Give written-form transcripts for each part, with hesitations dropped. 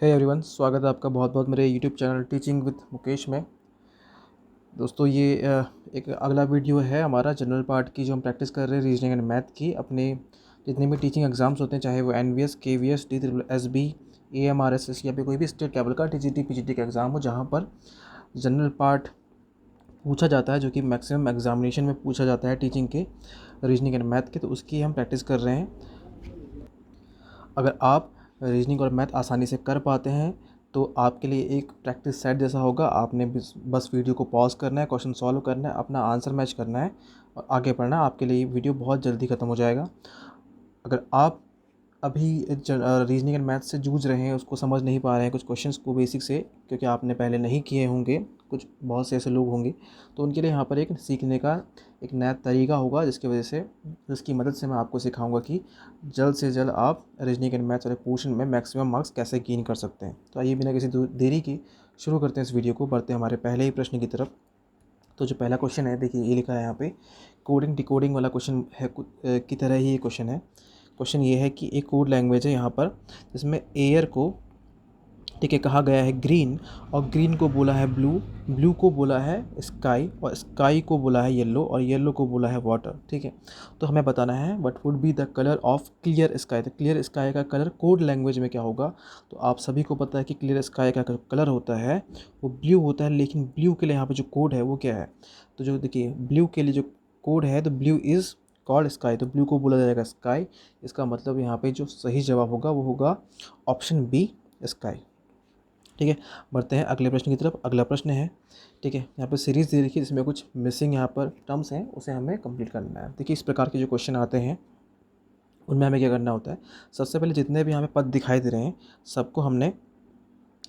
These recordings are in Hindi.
हे एवरीवन, स्वागत है आपका बहुत बहुत मेरे YouTube channel teaching with Mukesh में। दोस्तों ये एक अगला वीडियो है हमारा जनरल पार्ट की, जो हम प्रैक्टिस कर रहे हैं रीजनिंग एंड मैथ की। अपने जितने भी टीचिंग एग्जाम्स होते हैं, चाहे वो NVS, KVS, DSSB, AMRSS या फिर कोई भी स्टेट लेवल का TGT PGT का एग्ज़ाम हो, जहाँ पर जनरल पार्ट पूछा जाता है, जो कि मैक्सिमम एग्जामिनेशन में पूछा जाता है टीचिंग के, रीजनिंग एंड मैथ के, तो उसकी हम प्रैक्टिस कर रहे हैं। अगर आप रीजनिंग और मैथ आसानी से कर पाते हैं तो आपके लिए एक प्रैक्टिस सेट जैसा होगा। आपने बस वीडियो को पॉज करना है, क्वेश्चन सॉल्व करना है, अपना आंसर मैच करना है और आगे पढ़ना है। आपके लिए ये वीडियो बहुत जल्दी ख़त्म हो जाएगा। अगर आप अभी रीजनिंग एंड मैथ से जूझ रहे हैं, उसको समझ नहीं पा रहे हैं कुछ क्वेश्चंस को बेसिक से, क्योंकि आपने पहले नहीं किए होंगे, कुछ बहुत से ऐसे लोग होंगे, तो उनके लिए यहाँ पर एक सीखने का एक नया तरीका होगा, जिसकी मदद से मैं आपको सिखाऊंगा कि जल्द से जल्द आप रीजनिंग एंड मैथ्स वाले पोर्शन में मैक्सिमम मार्क्स कैसे गेन कर सकते हैं। तो आइए बिना किसी देरी की शुरू करते हैं इस वीडियो को। बढ़ते हैं हमारे पहले ही प्रश्न की तरफ। तो जो पहला क्वेश्चन है, देखिए ये लिखा है यहाँ पे, कोडिंग डिकोडिंग वाला क्वेश्चन है, की तरह ही ये क्वेश्चन है। क्वेश्चन ये है कि एक कोड लैंग्वेज है यहाँ पर, जिसमें एयर को ठीक है कहा गया है ग्रीन, और ग्रीन को बोला है ब्लू, ब्लू को बोला है स्काई, और स्काई को बोला है येलो, और येलो को बोला है वाटर। ठीक है, तो हमें बताना है what would be the colour of clear sky. तो क्लियर स्काई का कलर कोड लैंग्वेज में क्या होगा। तो आप सभी को पता है कि क्लियर स्काई का कलर होता है वो ब्लू होता है, लेकिन ब्लू के लिए यहाँ पर जो कोड है वो क्या है। तो जो देखिए ब्लू के लिए जो कोड है, तो ब्लू इज़ कॉल्ड स्काई, तो ब्लू को बोला जाएगा स्काई। इसका मतलब यहाँ पे जो सही जवाब होगा वो होगा ऑप्शन बी, स्काई। ठीक है, बढ़ते हैं अगले प्रश्न की तरफ। अगला प्रश्न है, ठीक है, यहाँ पर सीरीज़ दे रखी है, जिसमें कुछ मिसिंग यहाँ पर टर्म्स हैं, उसे हमें कंप्लीट करना है। देखिए इस प्रकार के जो क्वेश्चन आते हैं उनमें हमें क्या करना होता है। सबसे पहले जितने भी यहाँ पे पद दिखाई दे रहे हैं, सबको हमने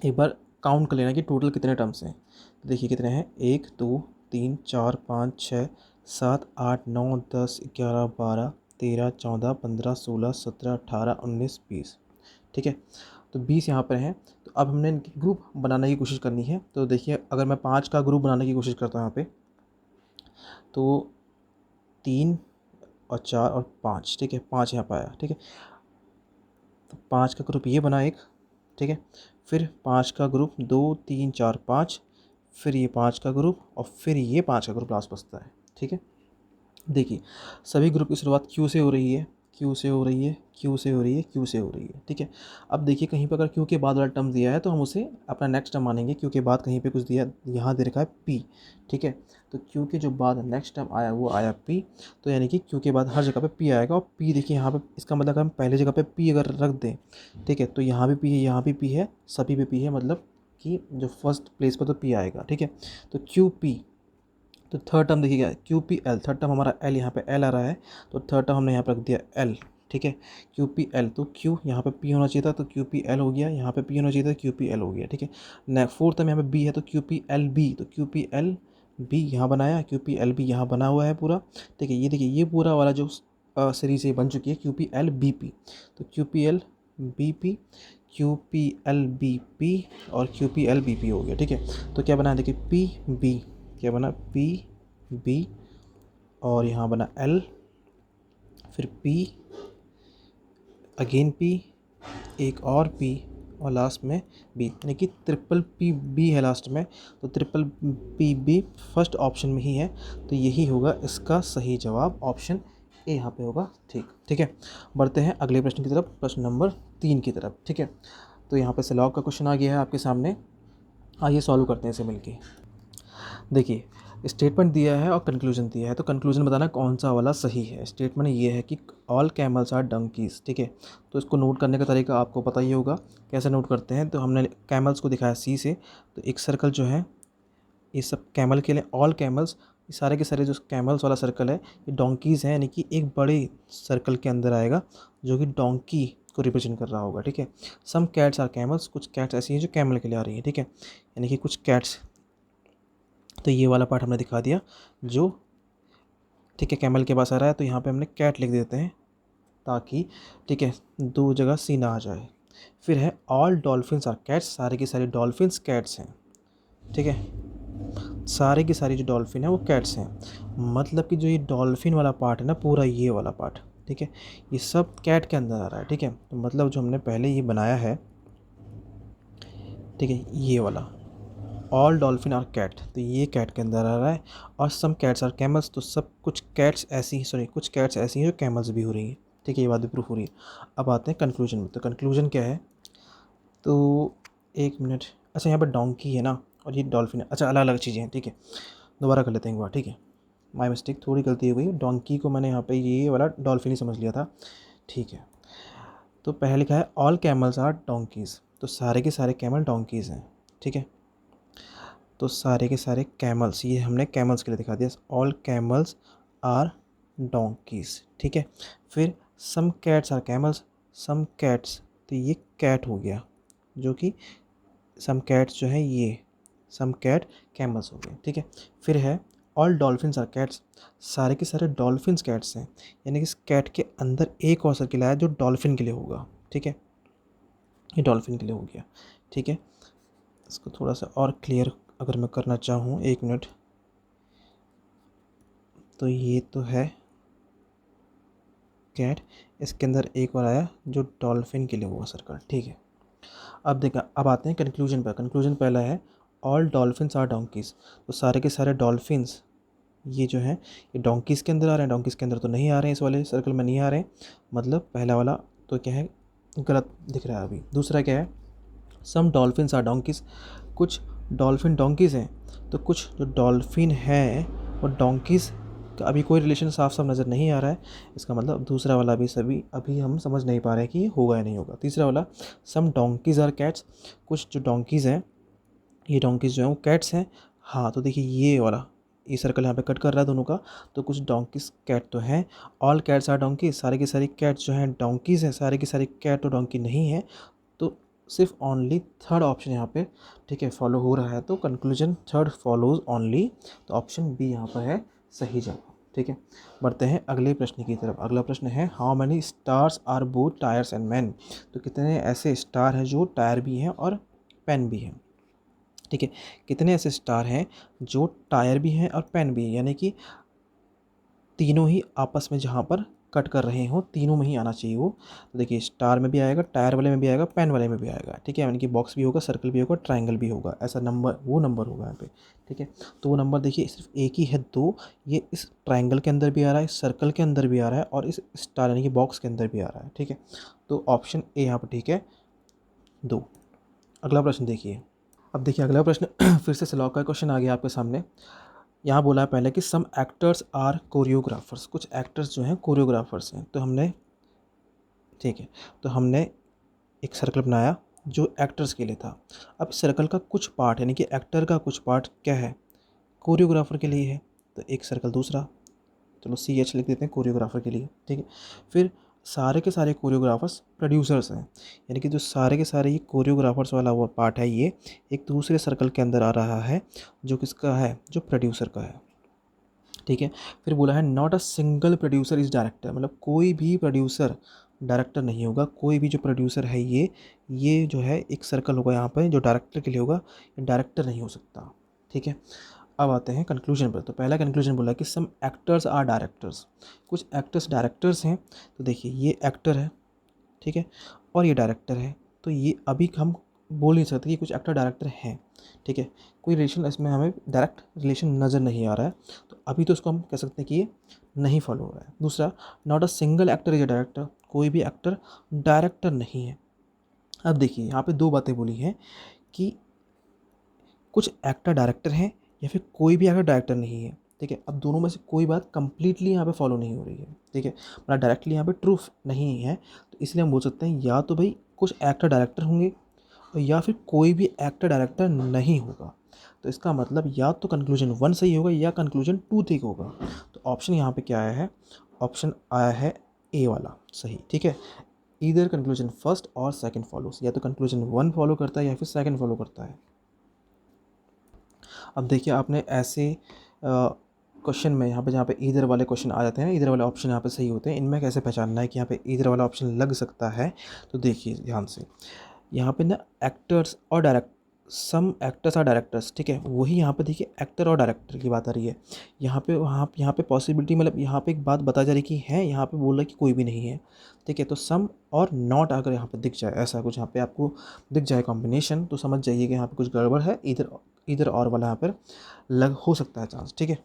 एक बार काउंट कर लेना कि टोटल कितने टर्म्स हैं। तो देखिए कितने हैं, 1 2 3 4 5 6 7 8 9 10 11 12 13 14 15 16 17 18 19 20। ठीक है, तो 20 यहाँ पर हैं। तो अब हमने इनकी ग्रुप बनाने की कोशिश करनी है। तो देखिए अगर मैं 5 का ग्रुप बनाने की कोशिश करता हूँ यहाँ पे, तो 3 और 4 और 5, ठीक है, 5 यहाँ पर आया। ठीक है, तो 5 का ग्रुप ये बना एक, ठीक है, फिर 5 का ग्रुप 2 3 4 5, फिर ये 5 का ग्रुप, और फिर ये 5 का ग्रुप लास्ट बचता है। ठीक है, देखिए सभी ग्रुप की शुरुआत क्यू से हो रही है, क्यू से हो रही है, क्यू से हो रही है, क्यू से हो रही है। ठीक है, अब देखिए कहीं पर अगर क्यू के बाद वाला टर्म दिया है तो हम उसे अपना नेक्स्ट टर्म मानेंगे। क्यू के बाद कहीं पे कुछ दिया, यहाँ दे रखा है पी। ठीक है, तो क्यू के जो बाद नेक्स्ट टर्म आया वो आया पी। तो यानी कि क्यू के बाद हर जगह पे पी आएगा, और पी देखिए यहाँ पे, इसका मतलब अगर हम पहले जगह पे पी अगर रख दें, ठीक है, तो यहाँ भी पी है, यहाँ भी पी है, सभी पे पी है, मतलब कि जो फर्स्ट प्लेस पर तो पी आएगा। ठीक है, तो क्यू पी, तो थर्ड टर्म देखिएगा Q P L, third term हमारा एल, यहाँ पे एल आ रहा है, तो थर्ड टर्म हमने यहाँ पर रख दिया एल। ठीक है, क्यू पी एल, तो क्यू यहाँ पे पी होना चाहिए था, तो क्यू पी एल हो गया, यहाँ पे पी होना चाहिए था, क्यू पी एल हो गया। ठीक है, न फोर्थ टर्म यहाँ पे बी है, तो क्यू पी एल बी, तो क्यू पी एल बी यहाँ बनाया, क्यू पी एल बी यहाँ बना हुआ है पूरा। ठीक है, ये देखिए ये पूरा वाला जो सीरीज ये बन चुकी है, Q P L B P, तो Q P L B P, Q P L B P, और Q P L B P हो गया। ठीक है, तो क्या बना देखिए पी बी, क्या बना पी बी, और यहाँ बना एल, फिर पी, अगेन पी, एक और पी, और लास्ट में बी, यानी कि ट्रिपल पी बी है लास्ट में। तो triple p b first option में ही है, तो यही होगा इसका सही जवाब, ऑप्शन ए यहाँ पे होगा। ठीक है, बढ़ते हैं अगले प्रश्न की तरफ, प्रश्न नंबर 3 की तरफ। ठीक है, तो यहाँ पे लॉग का क्वेश्चन आ गया है आपके सामने, आइए सॉल्व करते हैं इसे मिलके। देखिए स्टेटमेंट दिया है और कंक्लूजन दिया है, तो कंक्लूजन बताना कौन सा वाला सही है। स्टेटमेंट ये है कि ऑल कैमल्स आर डंकीज। ठीक है, तो इसको नोट करने का तरीका आपको पता ही होगा, कैसे नोट करते हैं। तो हमने कैमल्स को दिखाया सी से, तो एक सर्कल जो है ये सब कैमल के लिए, ऑल कैमल्स, ये सारे के सारे जो कैमल्स वाला सर्कल है ये डोंकीज़ है, यानी कि एक बड़े सर्कल के अंदर आएगा जो कि डोंकी को रिप्रेजेंट कर रहा होगा। ठीक है, सम कैट्स आर कैमल्स, कुछ कैट्स ऐसी हैं जो कैमल के लिए आ रही है। ठीक है, यानी कि कुछ कैट्स, तो ये वाला पार्ट हमने दिखा दिया जो, ठीक है, कैमल के पास आ रहा है, तो यहाँ पे हमने कैट लिख देते हैं ताकि, ठीक है, दो जगह सी ना आ जाए। फिर है ऑल डॉल्फिन्स आर कैट्स, सारे की सारी डॉल्फिन्स कैट्स हैं। ठीक है, सारे की सारी जो डॉल्फिन है वो कैट्स हैं, मतलब कि जो ये डॉल्फिन वाला पार्ट है ना, पूरा ये वाला पार्ट, ठीक है, ये सब कैट के अंदर आ रहा है। ठीक है, तो मतलब जो हमने पहले ये बनाया है, ठीक है, ये वाला ऑल डॉल्फिन आर कैट, तो ये कैट के अंदर आ रहा है। और सम कैट्स आर कैमल्स, तो सब कुछ कैट्स ऐसी, सॉरी कुछ कैट्स ऐसी हैं जो कैमल्स भी हो रही हैं। ठीक है, ये बात भी प्रूफ हो रही है। अब आते हैं कंक्लूजन में। तो कंक्लूजन क्या है, तो एक मिनट, अच्छा यहाँ पर डोंकी है ना और ये डॉल्फिन है, अच्छा अलग अलग चीज़ें हैं। ठीक है, दोबारा कर लेते हैं एक बार। ठीक है, माय मिस्टेक, थोड़ी गलती हो गई। डोंकी को मैंने यहाँ पे ये वाला डॉल्फिन ही समझ लिया था। ठीक है, तो पहले लिखा है ऑल कैमल्स आर डोंकीज़, तो सारे के सारे कैमल डोंकीज़ हैं। ठीक है, तो सारे के सारे कैमल्स, ये हमने कैमल्स के लिए दिखा दिया, ऑल कैमल्स आर डोंकीज़। ठीक है, फिर some cats are camels, some cats, तो ये कैट हो गया, जो कि सम कैट्स जो है ये सम कैट कैमल्स हो गए। ठीक है, फिर है ऑल डॉल्फिन्स आर कैट्स, सारे के सारे डॉल्फिन्स कैट्स हैं, यानी कि इस कैट के अंदर एक और सर्किल आया जो डॉल्फिन के लिए होगा। ठीक है, ये डॉल्फिन के लिए हो गया। ठीक है, इसको थोड़ा सा और क्लियर अगर मैं करना चाहूँ, एक मिनट, तो ये तो है कैट, इसके अंदर एक और आया जो डॉल्फिन के लिए होगा सर्कल। ठीक है, अब देखा, अब आते हैं कंक्लूजन पर। कंक्लूजन पहला है ऑल डॉल्फिन्स आर डोंकीज़, तो सारे के सारे डॉल्फिन्स ये जो हैं ये डोंकीज़ के अंदर आ रहे हैं, डोंकीज़ के अंदर तो नहीं आ रहे हैं, इस वाले सर्कल में नहीं आ रहे हैं, मतलब पहला वाला तो क्या है, गलत दिख रहा है अभी। दूसरा क्या है, सम डॉल्फिन्स आर डोंकीज़, कुछ डॉल्फिन डोंकीज़ हैं, तो कुछ जो डॉल्फिन हैं वो डोंकीज़ का अभी कोई रिलेशन साफ साफ नज़र नहीं आ रहा है। इसका मतलब दूसरा वाला भी सभी अभी हम समझ नहीं पा रहे हैं कि ये होगा या नहीं होगा। तीसरा वाला सम डोंकीज़ आर कैट्स, कुछ जो डोंकीज़ हैं ये डोंकीज़ जो हैं वो कैट्स हैं। हाँ, तो देखिए ये वाला, ये सर्कल यहाँ पे कट कर रहा है दोनों का, तो कुछ डोंकीज़ कैट तो हैं। ऑल कैट्स आर डोंकीज़, सारी की सारी कैट्स जो हैं डोंकीज़ हैं, सारी की सारी कैट तो डोंकी नहीं है, तो सिर्फ ओनली थर्ड ऑप्शन यहाँ पे, ठीक है, फॉलो हो रहा है। तो कंक्लूजन थर्ड फॉलोज ओनली, तो ऑप्शन बी यहाँ पर है सही जवाब। ठीक है, बढ़ते हैं अगले प्रश्न की तरफ। अगला प्रश्न है how many stars are both tyres and man, तो कितने ऐसे स्टार हैं जो टायर भी हैं और पेन भी हैं। ठीक है, कितने ऐसे स्टार हैं जो टायर भी हैं और पेन भी हैं, यानी कि तीनों ही आपस में जहाँ पर कट कर रहे हो तीनों में ही आना चाहिए वो। तो देखिए स्टार में भी आएगा, टायर वाले में भी आएगा, पेन वाले में भी आएगा। ठीक है, यानी कि बॉक्स भी होगा, सर्कल भी होगा, ट्रायंगल भी होगा, ऐसा नंबर वो नंबर होगा यहाँ पे। ठीक है, तो वो नंबर देखिए सिर्फ एक ही है, 2। ये इस ट्रायंगल के अंदर भी आ रहा है, इस सर्कल के अंदर भी आ रहा है और इस स्टार यानी कि बॉक्स के अंदर भी आ रहा है। ठीक है, तो ऑप्शन ए यहाँ पर ठीक है, 2। अगला प्रश्न देखिए। अब देखिए अगला प्रश्न फिर से सलॉक का क्वेश्चन आ गया आपके सामने। यहाँ बोला है पहले कि सम एक्टर्स आर कोरियोग्राफर्स, कुछ एक्टर्स जो हैं कोरियोग्राफर्स हैं। तो हमने, ठीक है, तो हमने एक सर्कल बनाया जो एक्टर्स के लिए था। अब सर्कल का कुछ पार्ट यानी कि एक्टर का कुछ पार्ट क्या है, कोरियोग्राफर के लिए है, तो एक सर्कल दूसरा, चलो सी एच लिख देते हैं कोरियोग्राफर के लिए। ठीक है, फिर सारे के सारे कोरियोग्राफर्स प्रोड्यूसर्स हैं, यानी कि जो सारे के सारे ये कोरियोग्राफर्स वाला वो पार्ट है, ये एक दूसरे सर्कल के अंदर आ रहा है जो किसका है, जो प्रोड्यूसर का है। ठीक है, फिर बोला है not a single producer is director, मतलब कोई भी प्रोड्यूसर डायरेक्टर नहीं होगा। कोई भी जो प्रोड्यूसर है ये जो है एक सर्कल होगा यहाँ पर जो डायरेक्टर के लिए होगा, ये डायरेक्टर नहीं हो सकता। ठीक है, अब आते हैं कंक्लूजन पर। तो पहला कंक्लूजन बोला कि सम एक्टर्स आर डायरेक्टर्स, कुछ एक्टर्स डायरेक्टर्स हैं। तो देखिए ये एक्टर है, ठीक है, और ये डायरेक्टर है, तो ये अभी हम बोल नहीं सकते कि कुछ एक्टर डायरेक्टर हैं। ठीक है, कोई रिलेशन इसमें हमें डायरेक्ट रिलेशन नज़र नहीं आ रहा है, तो अभी तो इसको हम कह सकते हैं कि ये नहीं फॉलो हो रहा है। दूसरा, not a single actor is a director, कोई भी एक्टर डायरेक्टर नहीं है। अब देखिए यहाँ पे दो बातें बोली हैं कि कुछ एक्टर डायरेक्टर हैं या फिर कोई भी एक्टर डायरेक्टर नहीं है। ठीक है, अब दोनों में से कोई बात कंप्लीटली यहाँ पे फॉलो नहीं हो रही है। ठीक है, मतलब डायरेक्टली यहाँ पे ट्रूफ नहीं है, तो इसलिए हम बोल सकते हैं या तो भाई कुछ एक्टर डायरेक्टर होंगे और या फिर कोई भी एक्टर डायरेक्टर नहीं होगा। तो इसका मतलब या तो कंक्लूजन 1 सही होगा या कंक्लूजन 2 ठीक होगा। तो ऑप्शन यहाँ पे क्या आया है, ऑप्शन आया है ए वाला सही। ठीक है, ईदर कंक्लूजन फर्स्ट और सेकंड फॉलोस, या तो कंक्लूजन 1 फॉलो करता है या फिर सेकंड फॉलो करता है। अब देखिए आपने ऐसे क्वेश्चन में यहाँ पे जहाँ पे ईदर वाले क्वेश्चन आ जाते हैं ना, ईदर वाले ऑप्शन यहाँ पे सही होते हैं, इनमें कैसे पहचानना है कि यहाँ पे ईदर वाला ऑप्शन लग सकता है। तो देखिए ध्यान से, यहाँ पे ना एक्टर्स और सम एक्टर्स आर डायरेक्टर्स, ठीक है, वही यहाँ पे देखिए एक्टर और डायरेक्टर की बात आ रही है। यहाँ पे यहाँ पे पॉसिबिलिटी मतलब यहाँ पे एक बात बता जा रही कि है, यहाँ पे बोल रहा है कि कोई भी नहीं है, ठीक है। तो सम और नॉट अगर यहाँ पे दिख जाए, ऐसा कुछ यहाँ पे आपको दिख जाए कॉम्बिनेशन, तो समझ जाइए कि यहाँ पे कुछ गड़बड़ है, इधर इधर और वाला यहाँ पर लग हो सकता है चांस, ठीक है।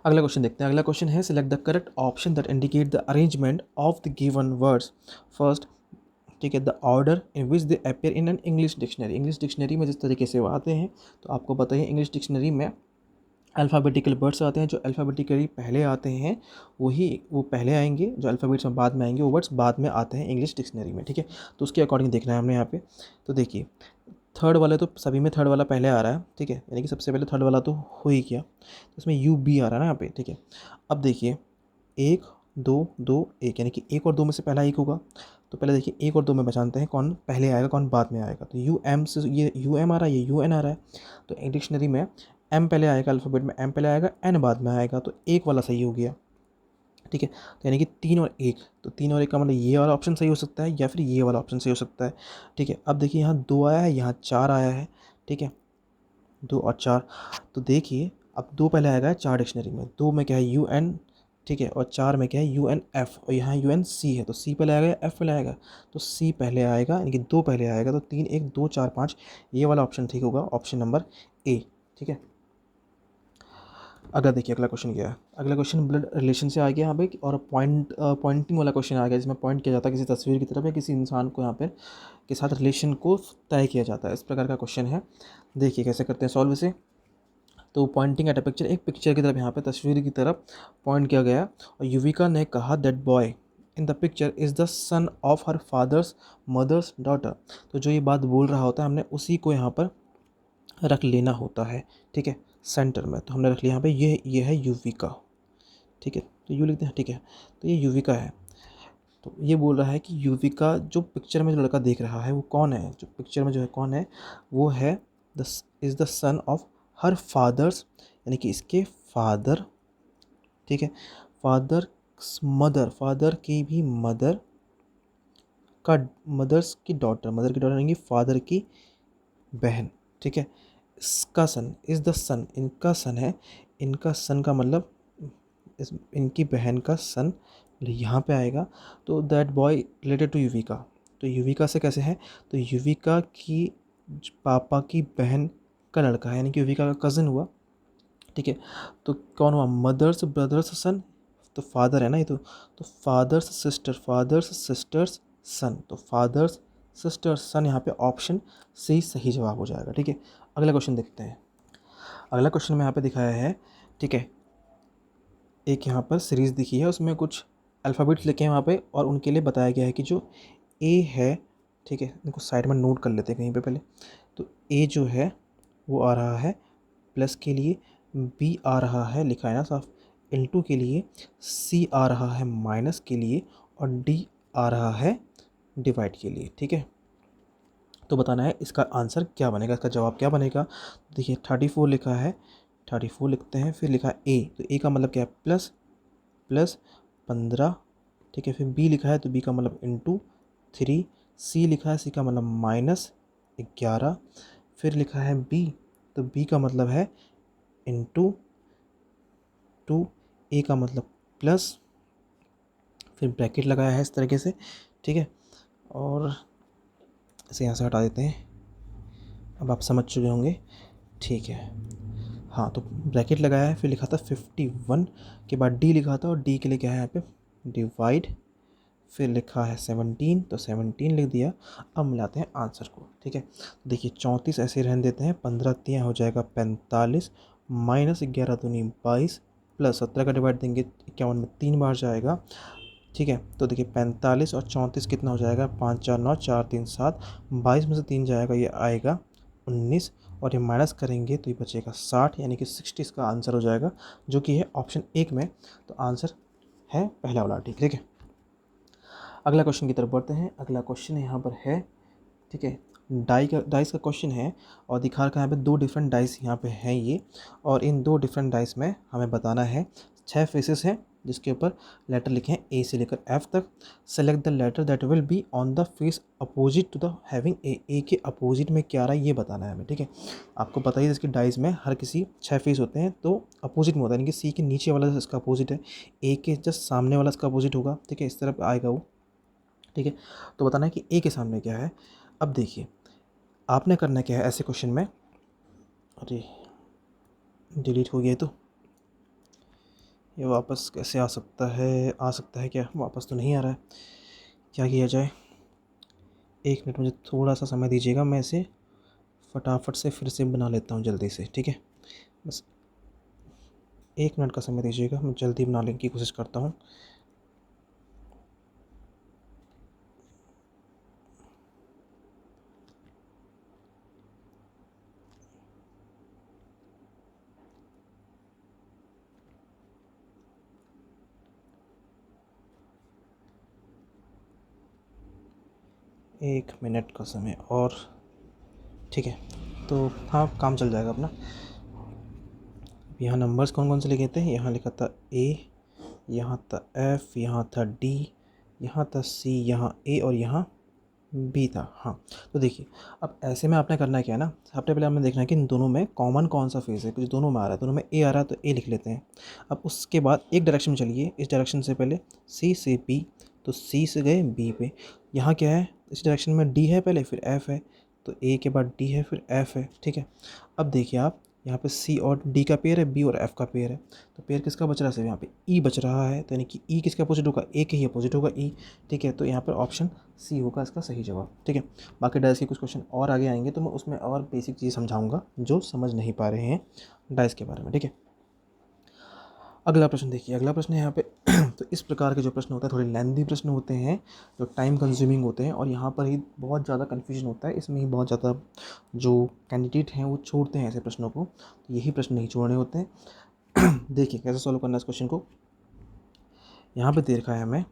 अगला क्वेश्चन देखते हैं। अगला क्वेश्चन है select the correct option that indicate the arrangement of the given words first, ठीक है, the order in which they appear in an English dictionary. English dictionary में जिस तरीके से वो आते हैं, तो आपको बताइए इंग्लिश डिक्शनरी में अल्फ़ाबेटिकल वर्ड्स आते हैं, जो अल्फ़ाबेटिकली पहले आते हैं वही वो पहले आएंगे, जो अल्फ़ाबेट्स में बाद में आएंगे वो वर्ड्स बाद में आते हैं इंग्लिश डिक्शनरी में, ठीक है। तो उसके अकॉर्डिंग देखना है हमने यहाँ पे। तो देखिए थर्ड वाले तो सभी में थर्ड वाला पहले आ रहा है, ठीक है, यानी कि सबसे पहले थर्ड वाला तो हो ही गया, तो इसमें यू बी आ रहा है ना यहाँ पे, ठीक है। अब देखिए एक दो दो एक, यानी कि एक और दो में से पहला एक होगा, तो पहले देखिए एक और दो में पहचानते हैं कौन पहले आएगा कौन बाद में आएगा। तो यू एम से ये यू एम आ रहा है, ये यू एन आ रहा है, तो एक डिक्शनरी में एम पहले आएगा, अल्फ़ाबेट में एम पहले आएगा, एन बाद में आएगा, तो एक वाला सही हो गया, ठीक है। तो यानी कि 3 और 1, तो 3 और 1 का मतलब ये वाला ऑप्शन सही हो सकता है या फिर ये वाला ऑप्शन सही हो सकता है, ठीक है। अब देखिए यहाँ 2 आया है, यहाँ 4 आया है, ठीक है, 2 और 4। तो देखिए अब 2 पहले आएगा 4 डिक्शनरी में, 2 में क्या है यू एन, ठीक है, और 4 में क्या है यू एन एफ, और यहाँ यू एन सी है, तो सी पहले आएगा या एफ पहले आएगा, तो सी पहले आएगा, यानी कि 2 पहले आएगा, तो 3 1 2 4 5, ये वाला ऑप्शन ठीक होगा, ऑप्शन नंबर ए, ठीक है। अगर देखिए अगला क्वेश्चन क्या है। अगला क्वेश्चन ब्लड रिलेशन से आ गया यहाँ पे, और पॉइंटिंग वाला क्वेश्चन आ गया, जिसमें पॉइंट किया जाता है किसी तस्वीर की तरफ या किसी इंसान को यहाँ पर के साथ रिलेशन को तय किया जाता है, इस प्रकार का क्वेश्चन है। देखिए कैसे करते हैं सॉल्व इसे। तो पॉइंटिंग एट अ पिक्चर, एक पिक्चर की तरफ यहाँ पे तस्वीर की तरफ पॉइंट किया गया, और युविका ने कहा that boy in the picture is the son of her father's mother's daughter. तो जो ये बात बोल रहा होता है हमने उसी को यहाँ पर रख लेना होता है, ठीक है, सेंटर में। तो हमने रख लिया यहाँ पे ये है युविका, ठीक है, तो यू लिखते हैं, ठीक है, तो ये युविका है। तो ये बोल रहा है कि युविका जो पिक्चर में जो लड़का देख रहा है वो कौन है, जो पिक्चर में जो है कौन है, वो है the is the son of her fathers, यानी कि इसके फादर, ठीक है, फादर मदर, फादर की भी मदर का, मदर्स की डॉटर, मदर की डॉटर यानी कि फादर की बहन, ठीक है। इसका सन इज़ द सन, इनका सन है, इनका सन का मतलब इनकी बहन का सन यहाँ पे आएगा। तो that boy related to Yuvika, तो युविका से कैसे है, तो युविका की पापा की बहन का लड़का है, यानी कि युविका का कज़न हुआ, ठीक है। तो कौन हुआ, मदर्स ब्रदर्स सन, तो फादर है ना ये, तो फादर्स सिस्टर, फादर्स सिस्टर्स सन, तो फादर्स सिस्टर्स सन, यहाँ पे ऑप्शन सी सही जवाब हो जाएगा, ठीक है। अगला क्वेश्चन देखते हैं। अगला क्वेश्चन में यहाँ पे दिखाया है, ठीक है, एक यहाँ पर सीरीज़ दिखी है, उसमें कुछ अल्फ़ाबेट्स लिखे हैं वहाँ पे, और उनके लिए बताया गया है कि जो ए है, ठीक है, इनको साइड में नोट कर लेते हैं कहीं पे पहले। तो ए जो है वो आ रहा है प्लस के लिए, बी आ रहा है लिखा है ना साफ इनटू के लिए, सी आ रहा है माइनस के लिए, और डी आ रहा है डिवाइड के लिए, ठीक है। तो बताना है इसका आंसर क्या बनेगा, इसका जवाब क्या बनेगा। देखिए 34 लिखा है, 34 लिखते हैं, फिर लिखा ए, तो ए का मतलब क्या है प्लस प्लस 15, ठीक है, फिर बी लिखा है तो बी का मतलब इंटू 3, सी लिखा है, सी का मतलब माइनस 11, फिर लिखा है बी, तो बी का मतलब है इंटू 2, ए का मतलब प्लस, फिर ब्रैकेट लगाया है इस तरीके से, ठीक है, और इसे यहाँ से हटा देते हैं। अब आप समझ चुके होंगे, ठीक है। हाँ, तो ब्रैकेट लगाया है, फिर लिखा था 51 के बाद डी लिखा था, और डी के लिए क्या है यहाँ पे डिवाइड, फिर लिखा है 17, तो 17 लिख दिया। अब मिलाते हैं आंसर को, ठीक है। देखिए 34 ऐसे रहने देते हैं, 15 तियाँ हो जाएगा 45, माइनस 11 दूनी 22, प्लस 17 का डिवाइड देंगे 51 में 3 बार जाएगा, ठीक है। तो देखिए 45 और 34 कितना हो जाएगा, 5 4 9 4 3 7, 22 में से 3 जाएगा, ये आएगा 19, और ये माइनस करेंगे तो ये बचेगा 60, यानी कि 60 इसका आंसर हो जाएगा, जो कि है ऑप्शन 1 में। तो आंसर है पहला वाला, ठीक है। अगला क्वेश्चन की तरफ बढ़ते हैं। अगला क्वेश्चन यहाँ पर है, ठीक है, डाइस का क्वेश्चन है, और दिखा रखा है यहाँ पे 2 डिफरेंट डाइस यहाँ पे हैं ये, और इन 2 डिफरेंट डाइस में हमें बताना है 6 फेसेस हैं जिसके ऊपर लेटर लिखे हैं ए से लेकर एफ तक। Select the letter that will be on the face opposite to the having a के अपोजिट में क्या आ रहा है ये बताना है हमें, ठीक है। आपको पता ही है इसकी डाइज में हर किसी 6 फेस होते हैं, तो अपोजिट में होता है, यानी कि सी के नीचे वाला इसका अपोजिट है, ए के जस्ट सामने वाला इसका अपोजिट होगा, ठीक है, इस तरफ आएगा वो, ठीक है। तो बताना है कि ए के सामने क्या है। अब देखिए आपने करना क्या है ऐसे क्वेश्चन में, अरे डिलीट हो गया तो ये वापस कैसे आ सकता है, आ सकता है क्या, वापस तो नहीं आ रहा है, क्या किया जाए। 1 मिनट मुझे थोड़ा सा समय दीजिएगा, मैं इसे फटाफट से फिर से बना लेता हूँ जल्दी से, ठीक है। बस 1 मिनट का समय दीजिएगा, मैं जल्दी बनाने की कोशिश करता हूँ। एक मिनट का समय और, ठीक है। तो हाँ काम चल जाएगा अपना। यहाँ नंबर्स कौन कौन से लिखे थे, यहाँ लिखा था ए, यहाँ था एफ, यहाँ था डी, यहाँ था सी, यहाँ ए और यहाँ बी था। हाँ तो देखिए अब ऐसे में आपने करना क्या है ना, सबसे पहले आपने देखना है कि इन दोनों में कॉमन कौन सा फेस है, कुछ दोनों में आ रहा है, दोनों में ए आ रहा है तो ए लिख लेते हैं। अब उसके बाद एक डायरेक्शन में चलिए, इस डायरेक्शन से पहले सी से बी, तो सी से गए बी पे, यहाँ क्या है इस डायरेक्शन में डी है पहले फिर एफ है, तो ए के बाद डी है फिर एफ है, ठीक है। अब देखिए आप यहाँ पे सी और डी का पेयर है, बी और एफ का पेयर है, तो पेयर किसका बच रहा है, सिर्फ यहाँ पे ई बच रहा है, तो यानी कि ई किसका अपोजिट होगा, ए के ही अपोजिट होगा ई, ठीक है। तो यहाँ पर ऑप्शन सी होगा इसका सही जवाब, ठीक है। बाकी डाइस के कुछ क्वेश्चन और आगे आएंगे तो मैं उसमें और बेसिक चीज़ समझाऊंगा जो समझ नहीं पा रहे हैं डाइस के बारे में, ठीक है। अगला प्रश्न देखिए, अगला प्रश्न है यहाँ पे तो इस प्रकार के जो प्रश्न होते हैं थोड़े लेंथी प्रश्न होते हैं, जो टाइम कंज्यूमिंग होते हैं, और यहाँ पर ही बहुत ज़्यादा कन्फ्यूजन होता है, इसमें ही बहुत ज़्यादा जो कैंडिडेट हैं वो छोड़ते हैं ऐसे प्रश्नों को, तो यही प्रश्न नहीं छोड़ने होते हैं। देखिए कैसे सॉल्व करना है इस क्वेश्चन को। यहाँ पे दे रखा है हमें,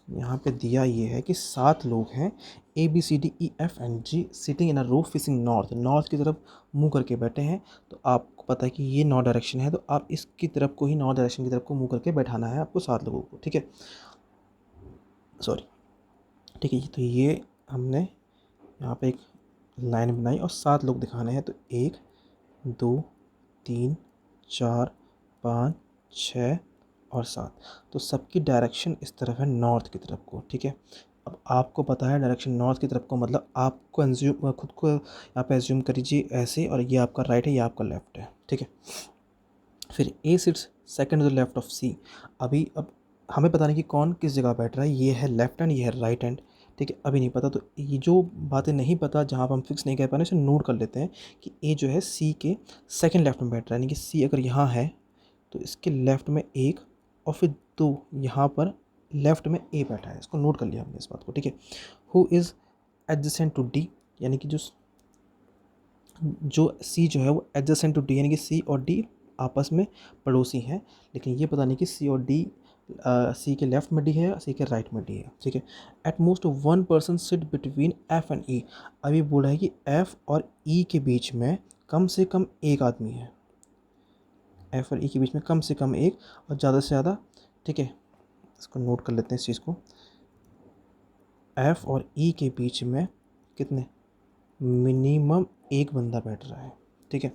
यहाँ पे दिया ये है कि 7 लोग हैं a b c d e f and g sitting in a row facing north, north की तरफ मुंह करके बैठे हैं। तो आपको पता है कि ये नॉर्थ डायरेक्शन है, तो आप इसकी तरफ को ही नॉर्थ डायरेक्शन की तरफ को मुंह करके बैठाना है आपको 7 लोगों को, ठीक है, सॉरी, ठीक है। तो ये हमने यहाँ पे एक लाइन बनाई और 7 लोग दिखाने हैं, तो 1 2 3 4 5 6 और 7, तो सबकी डायरेक्शन इस तरफ है नॉर्थ की तरफ को, ठीक है। अब आपको पता है डायरेक्शन नॉर्थ की तरफ को, मतलब आपको एज्यूम खुद को यहाँ पे एज्यूम करिए ऐसे, और ये आपका राइट है ये आपका लेफ्ट है, ठीक है। फिर A sits second to the left of C, अभी अब हमें पता नहीं कि कौन किस जगह बैठ रहा है, ये है लेफ्ट हैंड ये है राइट हैंड, ठीक है, अभी नहीं पता। तो ये जो बातें नहीं पता जहाँ पर हम फिक्स नहीं कर पा रहे इसे नोट कर लेते हैं कि ए जो है सी के सेकंड लेफ्ट में बैठ रहा है, यानी कि सी अगर यहाँ है तो इसके लेफ्ट में 1 और फिर 2 यहाँ पर लेफ्ट में ए बैठा है, इसको नोट कर लिया हमने इस बात को, ठीक है। Who is adjacent to d, यानी कि जो सी जो है वो एडजेसेंट टू डी, यानी कि सी और डी आपस में पड़ोसी हैं, लेकिन ये पता नहीं कि सी और डी सी के लेफ्ट में डी है सी के राइट में डी है, ठीक है। At most 1 person sit between F and E, अभी बोला है कि एफ और ई के बीच में कम से कम एक आदमी है, एफ और ई के बीच में कम से कम एक और ज़्यादा से ज़्यादा, ठीक है, इसको नोट कर लेते हैं इस चीज़ को। एफ और ई के बीच में कितने, मिनिमम एक बंदा बैठ रहा है, ठीक है,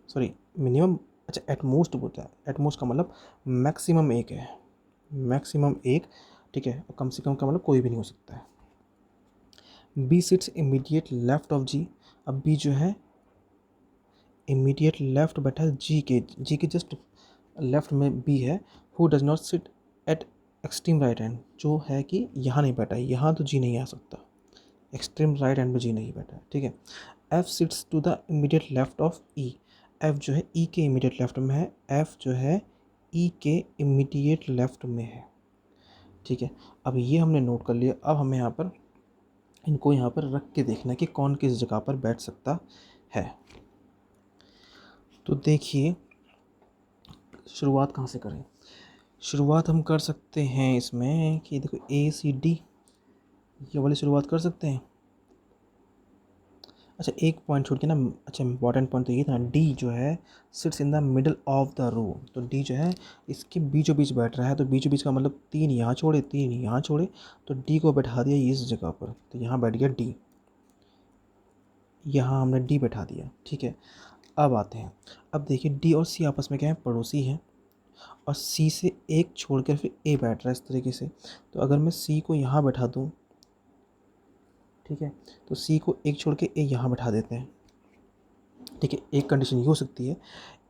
सॉरी मिनिमम, अच्छा एटमोस्ट बोलता है, एटमोस्ट का मतलब मैक्सिमम एक है, मैक्सिमम एक, ठीक है, और कम से कम का मतलब कोई भी नहीं हो सकता है। B sits immediate left of G, अब बी जो है इमीडिएट लेफ्ट बैठा है जी के जस्ट लेफ्ट में बी है। Who does not sit at extreme right hand, जो है कि यहाँ नहीं बैठा है, यहाँ तो जी नहीं आ सकता, एक्सट्रीम राइट हैंड में जी नहीं बैठा है, ठीक है। F sits to the immediate left of e, f जो है ई के इमीडिएट लेफ्ट में है, एफ जो है ई के इमीडिएट लेफ्ट में है, ठीक है। अब ये हमने नोट कर लिया, अब हमें यहाँ पर इनको यहाँ पर रख के देखना है कि कौन किस जगह पर बैठ सकता है। तो देखिए शुरुआत कहाँ से करें, शुरुआत हम कर सकते हैं इसमें कि देखो ए सी डी ये वाली शुरुआत कर सकते हैं। अच्छा एक पॉइंट छोड़ के ना, अच्छा इंपॉर्टेंट पॉइंट तो ये था, डी जो है sits in the middle of the row, तो डी जो है इसके बीचों बीच बैठ रहा है, तो बीचों बीच का मतलब 3 यहाँ छोड़े 3 यहाँ छोड़े, तो डी को बैठा दिया इस जगह पर, तो यहाँ बैठ गया डी, यहाँ हमने डी बैठा दिया, ठीक है। अब आते हैं, अब देखिए डी और सी आपस में क्या है, पड़ोसी हैं, और सी से एक छोड़ कर फिर ए बैठ रहा है इस तरीके से, तो अगर मैं सी को यहाँ बैठा दूँ, ठीक है, तो सी को एक छोड़ के ए यहाँ बैठा देते हैं, ठीक है। एक कंडीशन ये हो सकती है,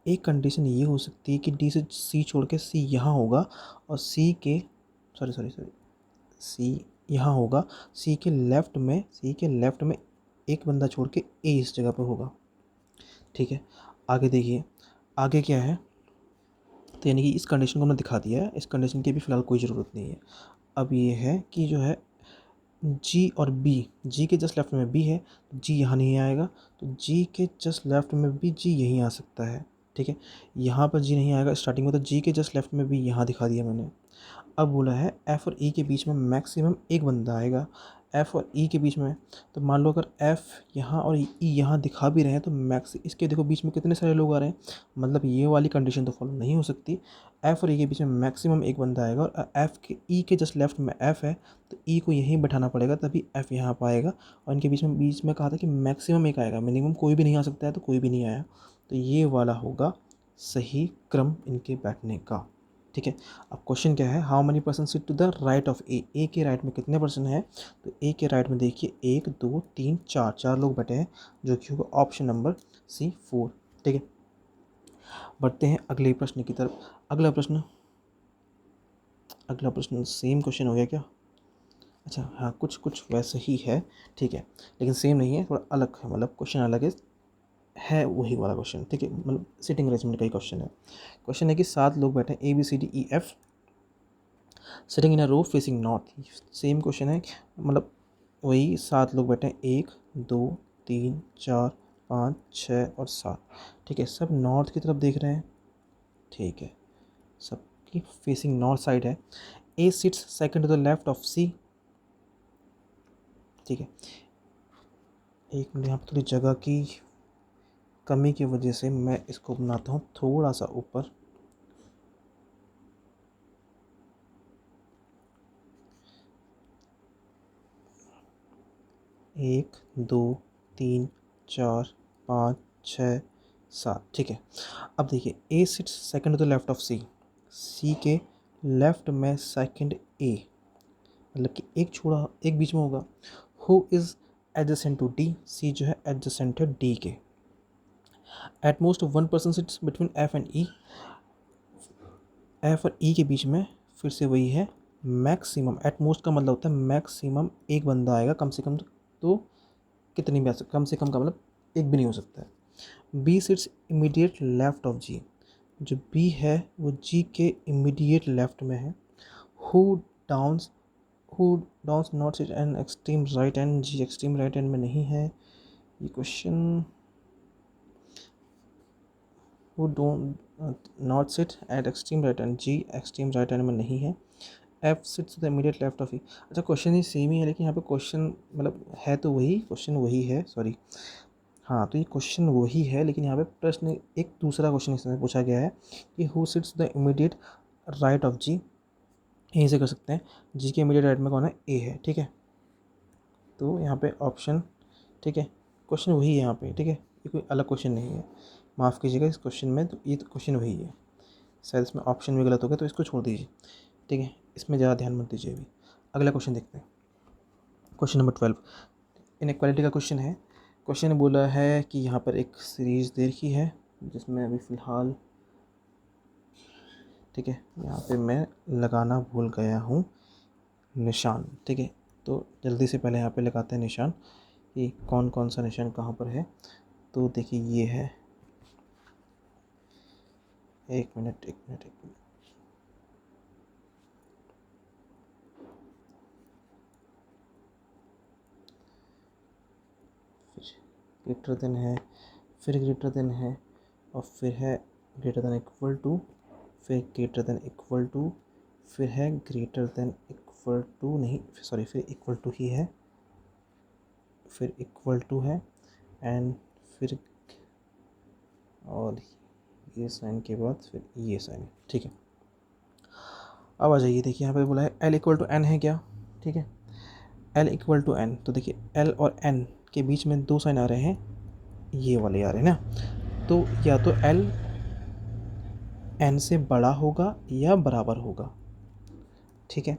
एक कंडीशन ये हो सकती है कि डी से सी छोड़ के सी यहाँ होगा, और सी के सॉरी सी यहाँ होगा, सी के लेफ़्ट में एक बंदा छोड़ के ए इस जगह पर होगा, ठीक है। आगे देखिए, आगे क्या है, तो यानी कि इस कंडीशन को हमने दिखा दिया है, इस कंडीशन की भी फ़िलहाल कोई ज़रूरत नहीं है। अब ये है कि जो है जी और बी, जी के जस्ट लेफ्ट में बी है, तो जी यहाँ नहीं आएगा, तो जी के जस्ट लेफ्ट में भी जी यहीं आ सकता है, ठीक है। यहाँ पर जी नहीं आएगा स्टार्टिंग में, तो जी के जस्ट लेफ्ट में भी यहाँ दिखा दिया मैंने। अब बोला है एफ़ और ई के बीच में मैक्सिमम एक बंदा आएगा, एफ़ और ई के बीच में, तो मान लो अगर एफ़ यहाँ और ई यहाँ दिखा भी रहे हैं, तो मैक्स इसके देखो बीच में कितने सारे लोग आ रहे हैं, मतलब ये वाली कंडीशन तो फॉलो नहीं हो सकती। एफ़ और ई के बीच में मैक्सिमम एक बंदा आएगा, और एफ़ के ई के जस्ट लेफ्ट में एफ़ है, तो ई को यहीं बैठाना पड़ेगा, तभी एफ़ यहाँ पर आएगा, और इनके बीच में कहा था कि मैक्सिमम एक आएगा, मिनिमम कोई भी नहीं आ सकता है, तो कोई भी नहीं आया, तो ये वाला होगा सही क्रम इनके बैठने का, ठीक है। अब क्वेश्चन क्या है, how many person sit to the right of A, A के राइट में कितने पर्सन है, तो ए के राइट में देखिए 1 2 3 4, 4 लोग बैठे हैं, जो कि होगा ऑप्शन नंबर सी 4, ठीक है। बढ़ते हैं अगले प्रश्न की तरफ। अगला प्रश्न सेम क्वेश्चन हो गया क्या, अच्छा हाँ, कुछ वैसे ही है, ठीक है, लेकिन सेम नहीं है, थोड़ा अलग है, मतलब क्वेश्चन अलग है वही वाला क्वेश्चन, ठीक है, मतलब सिटिंग अरेंजमेंट का ही क्वेश्चन है। क्वेश्चन है कि 7 लोग बैठे हैं, a b c d e f sitting in a row facing north, same question है, मतलब वही 7 लोग बैठे हैं, 1 2 3 4 5 6 और 7, ठीक है, सब नॉर्थ की तरफ देख रहे हैं, ठीक है, सबकी फेसिंग नॉर्थ साइड है। A sits second to the left of C, ठीक है, एक मिनट, यहाँ पर थोड़ी जगह की कमी की वजह से मैं इसको बनाता हूँ थोड़ा सा ऊपर, 1 2 3 4 5 6 7, ठीक है। अब देखिए A sits second to the left of C, C के लेफ्ट में सेकंड ए, मतलब कि एक छोड़ा एक बीच में होगा, who is adjacent to D, C जो है एडजेसेंट है डी के, at most one person sits between F and E, F और ई के बीच में फिर से वही है, मैक्सिमम, एट मोस्ट का मतलब होता है मैक्सिमम एक बंदा आएगा, कम से कम तो कितनी भी आ सकता, कम से कम का मतलब एक भी नहीं हो सकता है। B sits immediate left of G, जो बी है वो जी के इमीडिएट लेफ्ट में है, who downs who downs not sit and extreme right end, G extreme right end में नहीं है ये question, who don't not sit at extreme right end, G extreme right end में नहीं है, F sits the immediate left of E, अच्छा क्वेश्चन ही सेम ही है, लेकिन यहाँ पे क्वेश्चन मतलब है तो वही, क्वेश्चन वही है, सॉरी हाँ, तो ये क्वेश्चन वही है, लेकिन यहाँ पे प्रश्न एक दूसरा क्वेश्चन इसमें पूछा गया है कि who sits the immediate right of G, यहीं से कर सकते हैं, जी के इमीडिएट राइट में कौन है, ए है, ठीक है, तो यहाँ पे ऑप्शन, ठीक है, क्वेश्चन वही है यहाँ पे, ठीक है, ये कोई अलग क्वेश्चन नहीं है, माफ़ कीजिएगा इस क्वेश्चन में, तो ये तो क्वेश्चन वही है, शायद इसमें ऑप्शन भी गलत हो गया, तो इसको छोड़ दीजिए, ठीक है, इसमें ज़्यादा ध्यान मत दीजिए अभी। अगला क्वेश्चन देखते हैं, क्वेश्चन नंबर 12 इनइक्वालिटी का क्वेश्चन है। क्वेश्चन ने बोला है कि यहाँ पर एक सीरीज़ दे रखी है, जिसमें अभी फ़िलहाल, ठीक है, यहाँ पे मैं लगाना भूल गया हूँ निशान, ठीक है, तो जल्दी से पहले यहाँ पे लगाते हैं निशान कि कौन कौन सा निशान कहाँ पर है, तो देखिए ये है, एक मिनट, ग्रेटर देन है, फिर ग्रेटर देन है, और फिर है ग्रेटर देन इक्वल टू, फिर ग्रेटर देन इक्वल टू, फिर है ग्रेटर देन इक्वल टू, नहीं सॉरी, फिर इक्वल टू ही है, फिर इक्वल टू है, एन, फिर और ये साइन के बाद फिर ये साइन, ठीक है। अब आ जाइए, देखिए यहाँ पे बोला है एल इक्वल टू एन है क्या, ठीक है, एल इक्वल टू एन, तो देखिए एल और एन के बीच में दो साइन आ रहे हैं, ये वाले आ रहे हैं ना, तो या तो एल एन से बड़ा होगा या बराबर होगा, ठीक है।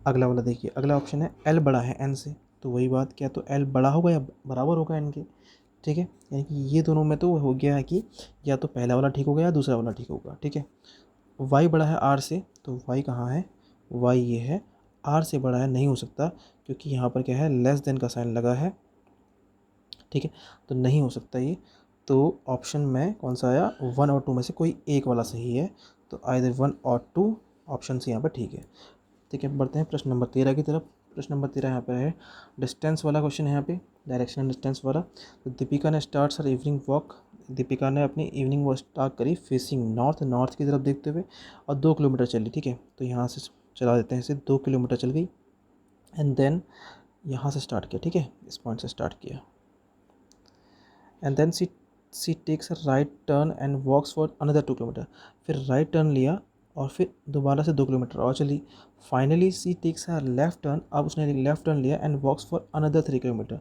अगला वाला देखिए, अगला ऑप्शन है एल बड़ा है एन से, तो वही बात, क्या तो एल बड़ा होगा या बराबर होगा एन के, ठीक है। यानी कि ये दोनों में तो हो गया है कि या तो पहला वाला ठीक होगा या दूसरा वाला ठीक होगा, ठीक है। वाई बड़ा है आर से, तो वाई कहाँ है, वाई ये है, आर से बड़ा है, नहीं हो सकता क्योंकि यहाँ पर क्या है, लेस देन का साइन लगा है, ठीक है, तो नहीं हो सकता ये। तो ऑप्शन में कौन सा आया, 1 और 2 में से कोई एक वाला सही है, तो आइदर 1 और 2 ऑप्शन से यहाँ पर ठीक है, ठीक है। बढ़ते हैं प्रश्न नंबर 13 की तरफ। प्रश्न नंबर 13 यहाँ पर है डिस्टेंस वाला क्वेश्चन है, यहाँ पे डायरेक्शन एंड डिस्टेंस वाला। तो दीपिका ने start her evening walk, Deepika ने अपनी इवनिंग वॉक स्टार्ट करी फेसिंग नॉर्थ, नॉर्थ की तरफ देखते हुए, और 2 किलोमीटर चली, ठीक है। तो यहाँ से चला देते हैं इसे, 2 किलोमीटर चल गई, एंड देन यहाँ से स्टार्ट किया, ठीक है, इस पॉइंट से स्टार्ट किया, and then c takes a right turn and walks for another 2 kilometre, फिर राइट टर्न लिया और फिर दोबारा से 2 किलोमीटर और चली। Finally c takes a left turn, अब उसने लेफ़्ट टर्न लिया and walks for another 3 kilometre,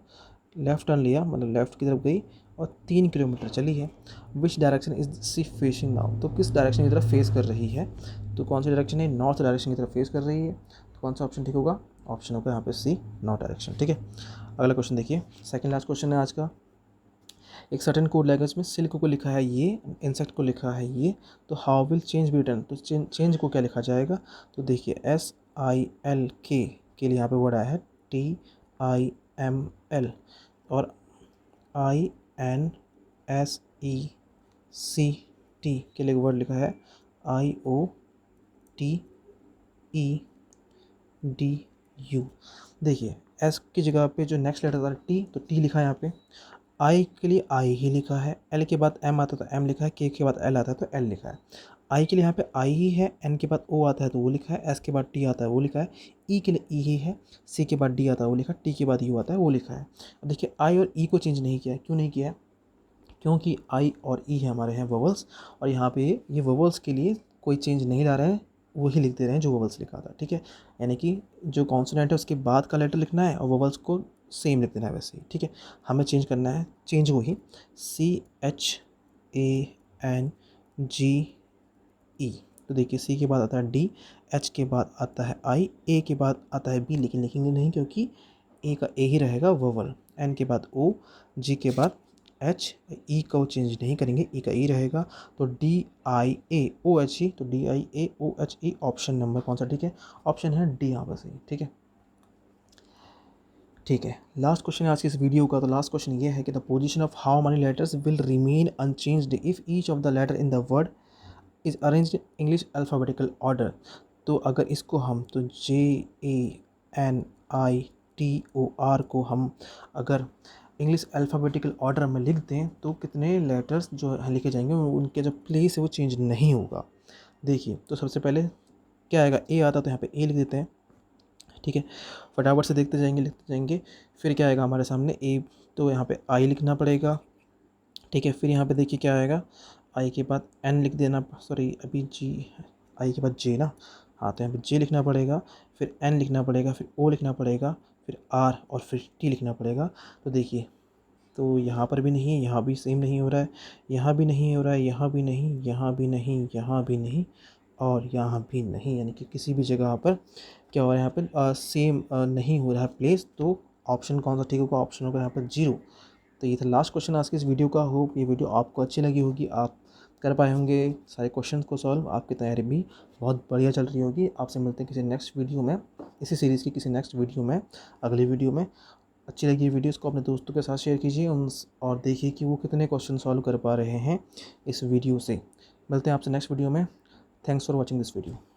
left turn लिया मतलब लेफ़्ट की तरफ गई और 3 किलोमीटर चली है। Which direction is sea facing now, तो किस डायरेक्शन की तरफ फेस कर रही है, तो कौन सी डायरेक्शन है, नॉर्थ डायरेक्शन की तरफ फेस कर रही है, तो कौन सा ऑप्शन ठीक होगा, ऑप्शन होगा यहाँ पे सी, नॉर्थ डायरेक्शन, ठीक है। अगला क्वेश्चन देखिए, सेकंड लास्ट क्वेश्चन है आज का। एक सर्टेन कोड लैंग्वेज में सिल्क को लिखा है ये, इंसेक्ट को लिखा है ये, तो how will change be return, तो चेंज को क्या लिखा जाएगा, तो देखिए SILK के लिए यहाँ पे वर्ड आया है TIML, और INSECT के लिए वर्ड लिखा है IOTEDU। देखिए एस की जगह पे जो नेक्स्ट लेटर था टी, तो टी लिखा है यहाँ पे, आई के लिए आई ही लिखा है, एल के बाद एम आता है तो एम लिखा है, के बाद एल आता है तो एल लिखा है, आई के लिए यहाँ पे आई ही है, एन के बाद ओ आता है तो वो लिखा है, एस के बाद टी आता है वो लिखा है, ई के लिए ई ही है, सी के बाद डी आता है वो लिखा है, टी के बाद यू आता है वो लिखा है। अब देखिए आई और ई को चेंज नहीं किया है, क्यों नहीं किया है, क्योंकि आई और ई है हमारे हैं वोवल्स, और यहाँ पे ये वोवल्स के लिए कोई चेंज नहीं ला रहे हैं, वही लिख दे रहे हैं जो वोवल्स लिखा था, ठीक है। यानी कि जो कॉन्सोनेंट है उसके बाद का लेटर लिखना है और वोवल्स को सेम लिख देना है वैसे ही, ठीक है। हमें चेंज करना है, चेंज वही CHANGE, तो देखिए सी के बाद आता है डी, एच के बाद आता है आई, ए के बाद आता है बी, लेकिन लिखेंगे नहीं क्योंकि ए का ए ही रहेगा वोवल, एन के बाद ओ, जी के बाद एच, ई को चेंज नहीं करेंगे, ई का ई रहेगा, तो DIAOHE, तो DIAOHE ऑप्शन नंबर कौन सा ठीक है, ऑप्शन है डी यहाँ पर सही, ठीक है। ठीक है, लास्ट क्वेश्चन है आज की इस वीडियो का। तो लास्ट क्वेश्चन ये है कि the position of how many letters will remain unchanged if each of the letter in the word is arranged English alphabetical order. तो अगर इसको हम तो JANITOR को हम अगर इंग्लिश अल्फ़ाबेटिकल ऑर्डर में लिख दें तो कितने लेटर्स जो लिखे जाएंगे उनके जो प्लेस है वो चेंज नहीं होगा। देखिए तो सबसे पहले क्या आएगा, ए आता तो यहाँ पे ए लिख देते हैं, ठीक है, फटाफट से देखते जाएंगे लिखते जाएंगे। फिर क्या आएगा हमारे सामने ए, तो यहाँ पे आई लिखना पड़ेगा, ठीक है। फिर यहाँ पे देखिए क्या आएगा, आई के बाद एन लिख देना, सॉरी अभी जी, आई के बाद जे ना, हाँ तो यहाँ पे जे लिखना पड़ेगा, फिर एन लिखना पड़ेगा, फिर ओ लिखना पड़ेगा, फिर आर और फिर टी लिखना पड़ेगा। तो देखिए तो यहाँ पर भी नहीं, यहाँ भी सेम नहीं हो रहा है, यहाँ भी नहीं हो रहा है, यहाँ भी नहीं, यहाँ भी नहीं, यहाँ भी नहीं और यहाँ भी नहीं, यानी कि किसी भी जगह पर क्या हो रहा है, यहाँ पर सेम नहीं हो रहा है प्लेस। तो ऑप्शन कौन सा ठीक होगा, ऑप्शन होगा यहाँ पर 0। तो ये था लास्ट क्वेश्चन आज की इस वीडियो का। होप ये वीडियो आपको अच्छी लगी होगी, आप कर पाए होंगे सारे क्वेश्चन को सॉल्व, आपकी तैयारी भी बहुत बढ़िया चल रही होगी। आपसे मिलते हैं किसी नेक्स्ट वीडियो में, इसी सीरीज़ की किसी नेक्स्ट वीडियो में, अगली वीडियो में। अच्छी लगी वीडियोस को अपने दोस्तों के साथ शेयर कीजिए और देखिए कि वो कितने क्वेश्चन सॉल्व कर पा रहे हैं इस वीडियो से। मिलते हैं आपसे नेक्स्ट वीडियो में। Thanks for watching this video.